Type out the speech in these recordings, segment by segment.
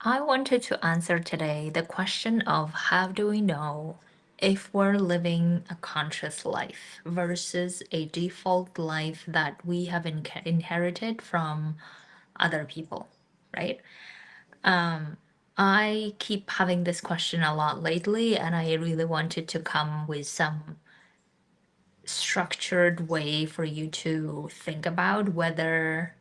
I wanted to answer today the question of how do we know if we're living a conscious life versus a default life that we have inherited from other people, right? I keep having this question a lot lately, and I really wanted to come with some structured way for you to think about whether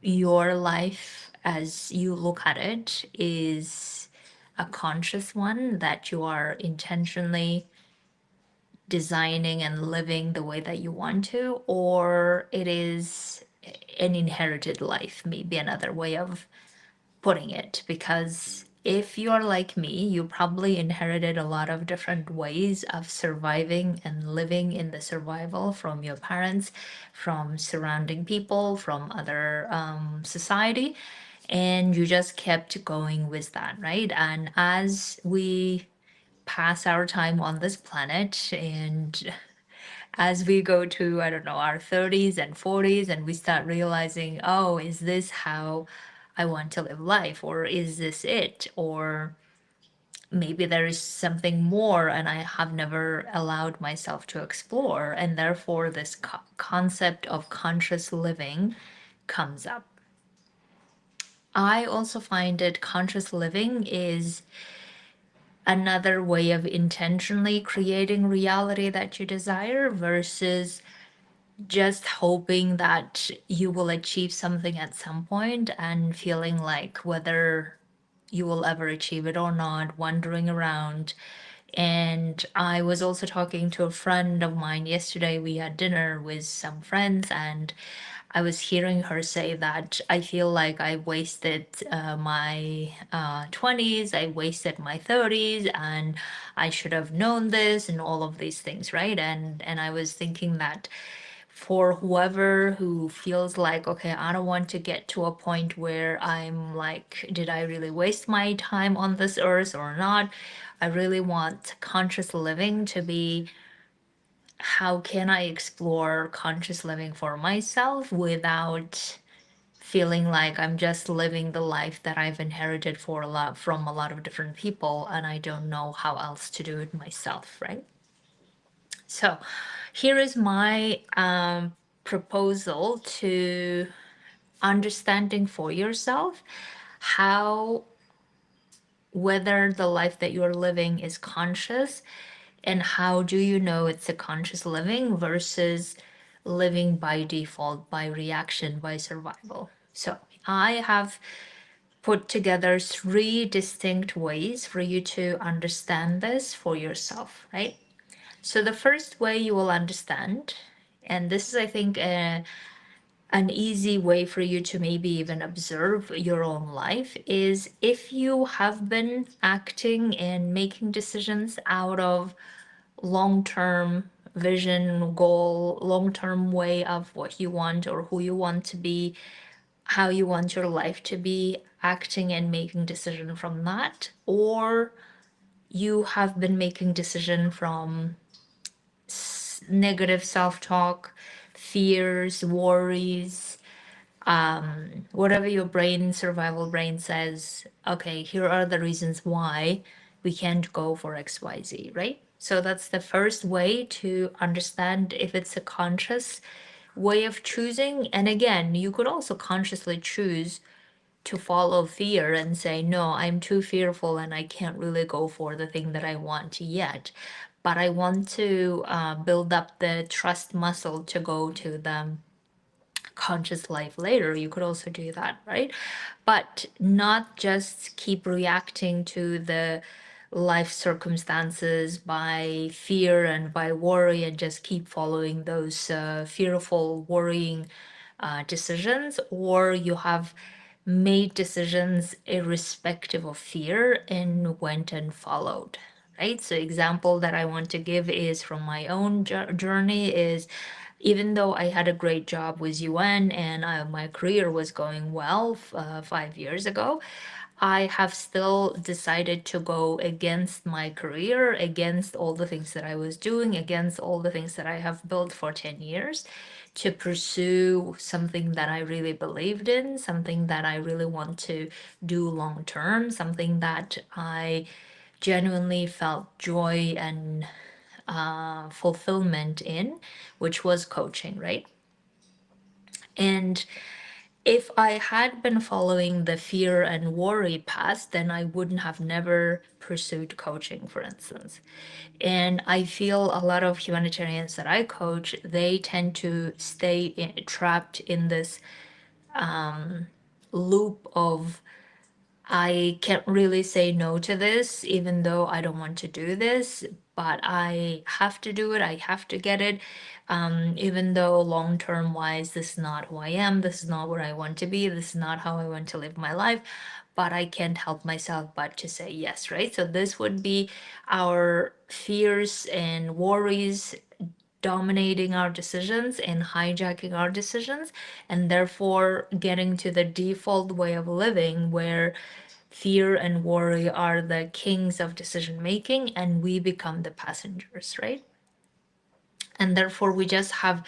your life as you look at it is a conscious one that you are intentionally designing and living the way that you want to, or it is an inherited life, maybe another way of putting it. Because if you're like me, you probably inherited a lot of different ways of surviving and living in the survival from your parents, from surrounding people, from other society, and you just kept going with that, right? And as we pass our time on this planet and as we go to, I don't know, our 30s and 40s, and we start realizing, oh, is this how I want to live life? Or is this it? Or maybe there is something more and I have never allowed myself to explore. And therefore, this concept of conscious living comes up. I also find that conscious living is another way of intentionally creating reality that you desire versus just hoping that you will achieve something at some point and feeling like whether you will ever achieve it or not, wandering around. And I was also talking to a friend of mine yesterday. We had dinner with some friends, and I was hearing her say that I feel like I wasted my 20s, I wasted my 30s, and I should have known this, and all of these things, right? And I was thinking that for whoever who feels like, okay, I don't want to get to a point where I'm like, did I really waste my time on this earth or not? I really want conscious living to be, how can I explore conscious living for myself without feeling like I'm just living the life that I've inherited for a lot from a lot of different people and I don't know how else to do it myself, right? So here is my proposal to understanding for yourself how, whether the life that you're living is conscious, and how do you know it's a conscious living versus living by default, by reaction, by survival. So I have put together three distinct ways for you to understand this for yourself, right? So the first way you will understand, and this is, I think, an easy way for you to maybe even observe your own life, is if you have been acting and making decisions out of long-term vision, goal, long-term way of what you want or who you want to be, how you want your life to be, acting and making decision from that, or you have been making decision from negative self-talk, fears, worries, whatever your brain, survival brain says, okay, here are the reasons why we can't go for XYZ, right? So that's the first way to understand if it's a conscious way of choosing. And again, you could also consciously choose to follow fear and say, no, I'm too fearful and I can't really go for the thing that I want yet. But I want to build up the trust muscle to go to the conscious life later. You could also do that, right? But not just keep reacting to the life circumstances by fear and by worry and just keep following those fearful, worrying decisions, or you have made decisions irrespective of fear and went and followed, right? So example that I want to give is from my own journey is, even though I had a great job with UN and my career was going well 5 years ago, I have still decided to go against my career, against all the things that I was doing, against all the things that I have built for 10 years, to pursue something that I really believed in, something that I really want to do long term, something that I genuinely felt joy and fulfillment in, which was coaching, right? And if I had been following the fear and worry path, then I wouldn't have never pursued coaching, for instance. And I feel a lot of humanitarians that I coach, they tend to stay trapped in this loop of I can't really say no to this, even though I don't want to do this, but I have to do it. I have to get it. Even though long term wise, this is not who I am. This is not where I want to be. This is not how I want to live my life. But I can't help myself but to say yes, right? So this would be our fears and worries dominating our decisions and hijacking our decisions, and therefore getting to the default way of living where fear and worry are the kings of decision making and we become the passengers, right? And therefore we just have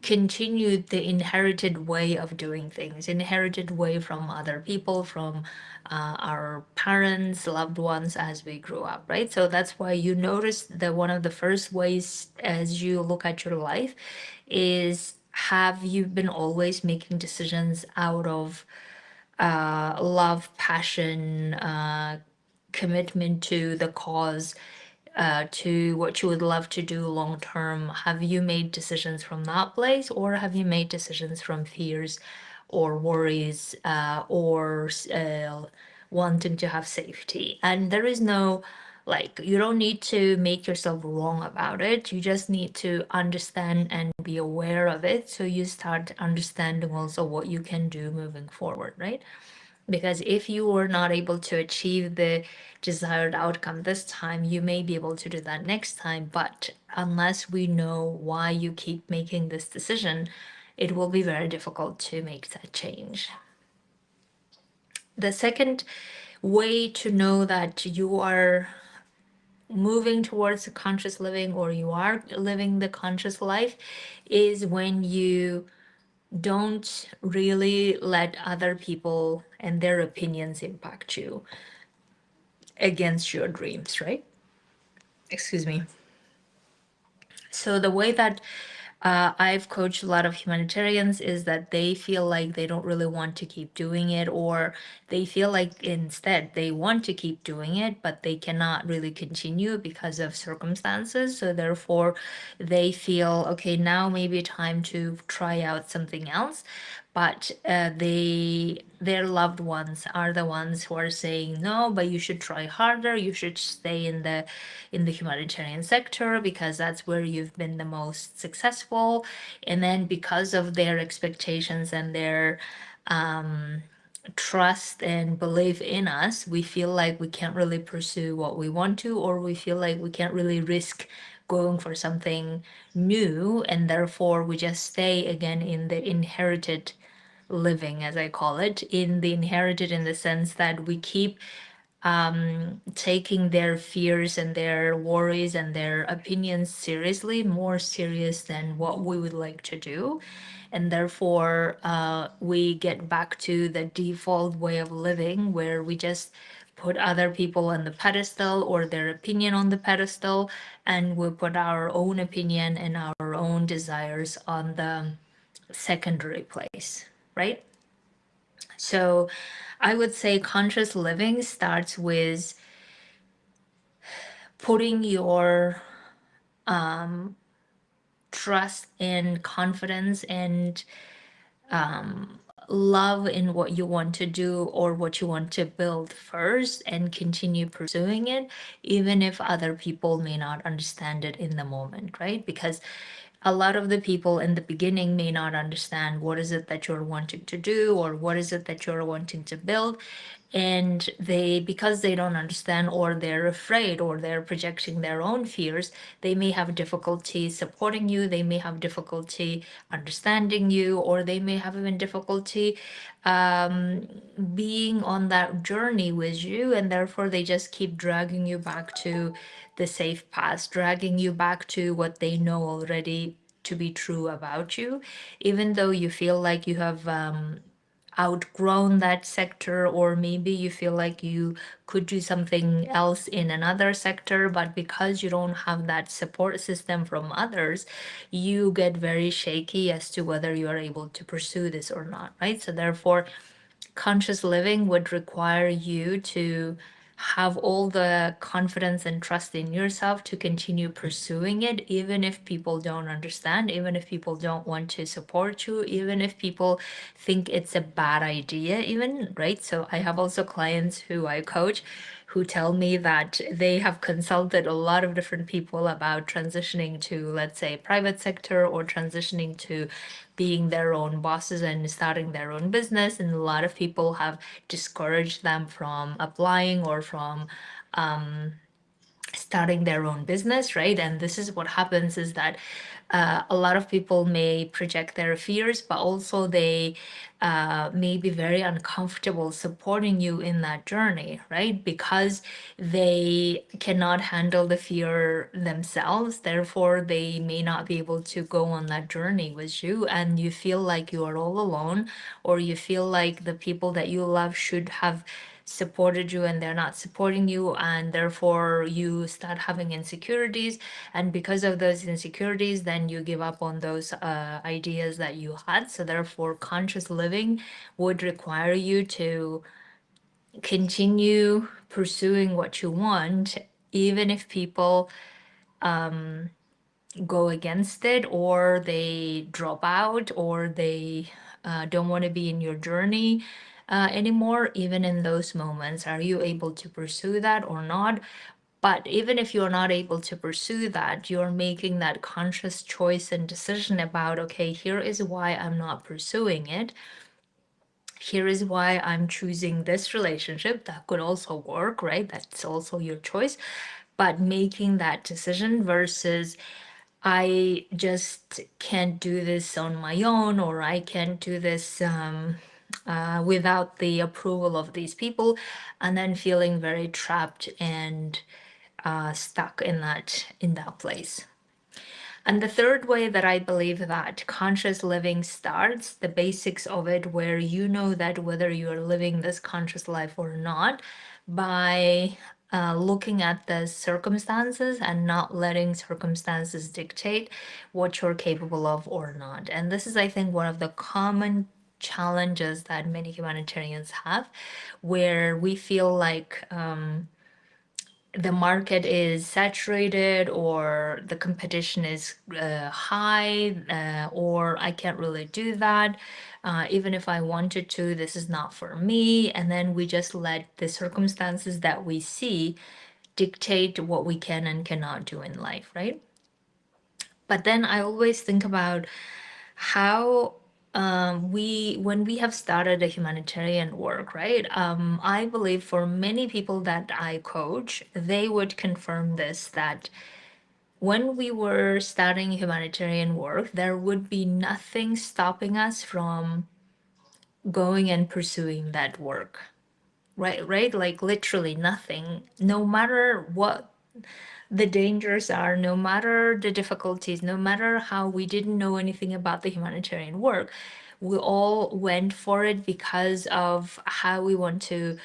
continued the inherited way of doing things, inherited way from other people, from our parents, loved ones as we grew up, right? So that's why you notice that one of the first ways as you look at your life is, have you been always making decisions out of love, passion, commitment to the cause, to what you would love to do long term? Have you made decisions from that place, or have you made decisions from fears or worries, or wanting to have safety? And there is no, like, you don't need to make yourself wrong about it. You just need to understand and be aware of it. So you start understanding also what you can do moving forward, right? Because if you were not able to achieve the desired outcome this time, you may be able to do that next time. But unless we know why you keep making this decision, it will be very difficult to make that change. The second way to know that you are moving towards a conscious living, or you are living the conscious life, is when you don't really let other people and their opinions impact you against your dreams, right? Excuse me. So the way that I've coached a lot of humanitarians is that they feel like they don't really want to keep doing it, or they feel like instead they want to keep doing it, but they cannot really continue because of circumstances. So therefore, they feel, okay, now maybe time to try out something else. But their loved ones are the ones who are saying no, but you should try harder. You should stay in the humanitarian sector because that's where you've been the most successful. And then because of their expectations and their trust and belief in us, we feel like we can't really pursue what we want to, or we feel like we can't really risk going for something new, and therefore we just stay again in the inherited living, as I call it, in the inherited, in the sense that we keep taking their fears and their worries and their opinions seriously, more serious than what we would like to do. And therefore, we get back to the default way of living where we just put other people on the pedestal or their opinion on the pedestal, and we put our own opinion and our own desires on the secondary place, right? So I would say conscious living starts with putting your trust and confidence and love in what you want to do or what you want to build first, and continue pursuing it, even if other people may not understand it in the moment, right? Because a lot of the people in the beginning may not understand what is it that you're wanting to do or what is it that you're wanting to build. And they, because they don't understand, or they're afraid, or they're projecting their own fears, they may have difficulty supporting you, they may have difficulty understanding you, or they may have even difficulty being on that journey with you, and therefore they just keep dragging you back to the safe path, dragging you back to what they know already to be true about you, even though you feel like you have outgrown that sector, or maybe you feel like you could do something else in another sector, but because you don't have that support system from others, you get very shaky as to whether you are able to pursue this or not, right? So therefore, conscious living would require you to have all the confidence and trust in yourself to continue pursuing it, even if people don't understand, even if people don't want to support you, even if people think it's a bad idea, even, right? So I have also clients who I coach who tell me that they have consulted a lot of different people about transitioning to, let's say, private sector, or transitioning to being their own bosses and starting their own business. And a lot of people have discouraged them from applying or from starting their own business, right? And this is what happens is that a lot of people may project their fears, but also they may be very uncomfortable supporting you in that journey, right? Because they cannot handle the fear themselves. Therefore, they may not be able to go on that journey with you. And you feel like you are all alone, or you feel like the people that you love should have supported you and they're not supporting you, and therefore you start having insecurities, and because of those insecurities then you give up on those ideas that you had. So therefore, conscious living would require you to continue pursuing what you want, even if people go against it, or they drop out, or they don't want to be in your journey anymore. Even in those moments, are you able to pursue that or not? But even if you're not able to pursue that, you're making that conscious choice and decision about, okay, here is why I'm not pursuing it. Here is why I'm choosing this relationship. That could also work, right? That's also your choice. But making that decision versus, I just can't do this on my own, or I can't do this without the approval of these people, and then feeling very trapped and stuck in that place. And the third way that I believe that conscious living starts, the basics of it, where you know that whether you're living this conscious life or not, by looking at the circumstances and not letting circumstances dictate what you're capable of or not. And this is, I think, one of the common challenges that many humanitarians have, where we feel like the market is saturated, or the competition is high, or I can't really do that. Even if I wanted to, this is not for me. And then we just let the circumstances that we see dictate what we can and cannot do in life, right? But then I always think about how when we have started a humanitarian work, right? I believe for many people that I coach, they would confirm this, that when we were starting humanitarian work, there would be nothing stopping us from going and pursuing that work, right? Like literally nothing, no matter what the dangers are, no matter the difficulties, no matter how we didn't know anything about the humanitarian work, we all went for it because of how we wanted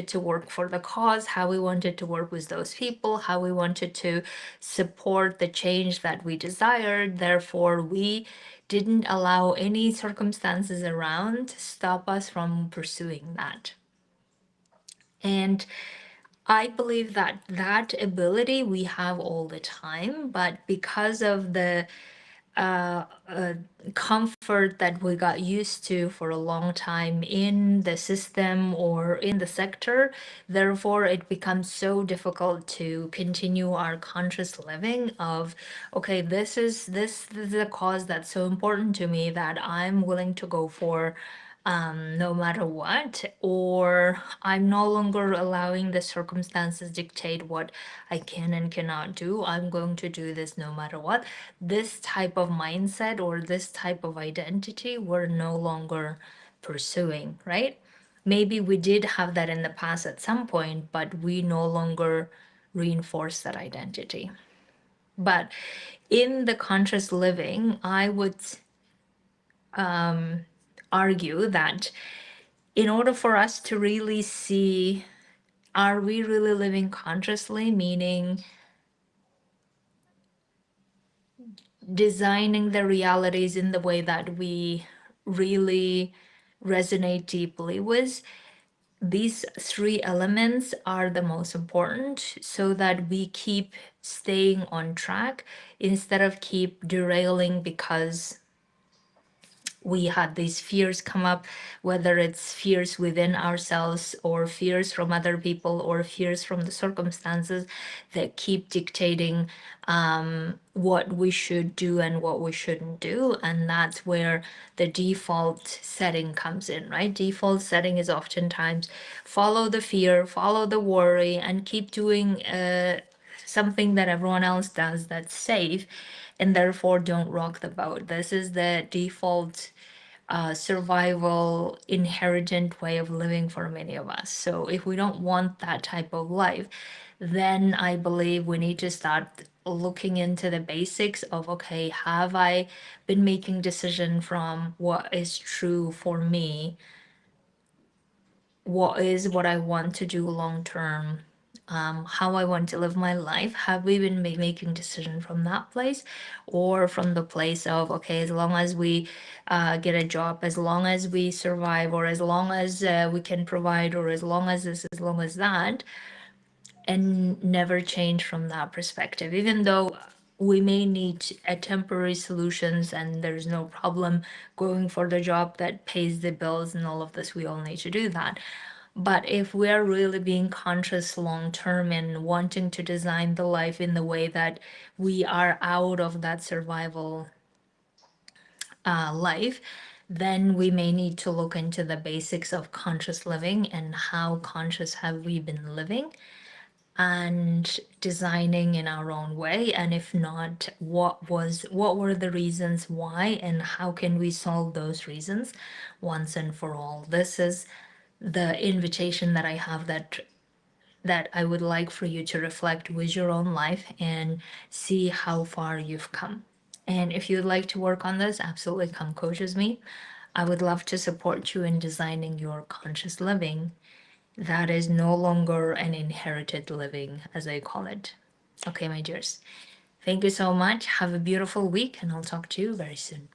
to work for the cause, how we wanted to work with those people, how we wanted to support the change that we desired. Therefore, we didn't allow any circumstances around stop us from pursuing that. And I believe that that ability we have all the time, but because of the comfort that we got used to for a long time in the system or in the sector, therefore it becomes so difficult to continue our conscious living of, okay, this is a cause that's so important to me that I'm willing to go for no matter what, or I'm no longer allowing the circumstances dictate what I can and cannot do. I'm going to do this no matter what. This type of mindset or this type of identity we're no longer pursuing, right? Maybe we did have that in the past at some point, but we no longer reinforce that identity. But in the conscious living, I would argue that in order for us to really see, are we really living consciously, meaning designing the realities in the way that we really resonate deeply with, these three elements are the most important so that we keep staying on track instead of keep derailing because we had these fears come up, whether it's fears within ourselves or fears from other people or fears from the circumstances that keep dictating what we should do and what we shouldn't do. And that's where the default setting comes in, right? Default setting is oftentimes follow the fear, follow the worry, and keep doing something that everyone else does that's safe, and therefore don't rock the boat. This is the default survival inherent way of living for many of us. So if we don't want that type of life, then I believe we need to start looking into the basics of, okay, have I been making decision from what is true for me, what I want to do long term, how I want to live my life. Have we been making decision from that place, or from the place of, okay, as long as we get a job, as long as we survive, or as long as we can provide, or as long as this, as long as that, and never change from that perspective, even though we may need a temporary solutions and there's no problem going for the job that pays the bills and all of this. We all need to do that. But if we're really being conscious long term and wanting to design the life in the way that we are out of that survival life, then we may need to look into the basics of conscious living and how conscious have we been living and designing in our own way. And if not, what were the reasons why, and how can we solve those reasons once and for all? This is the invitation that I have, that I would like for you to reflect with your own life and see how far you've come. And if you'd like to work on this, absolutely come coach with me. I would love to support you in designing your conscious living that is no longer an inherited living, as I call it. Okay, my dears. Thank you so much. Have a beautiful week, and I'll talk to you very soon.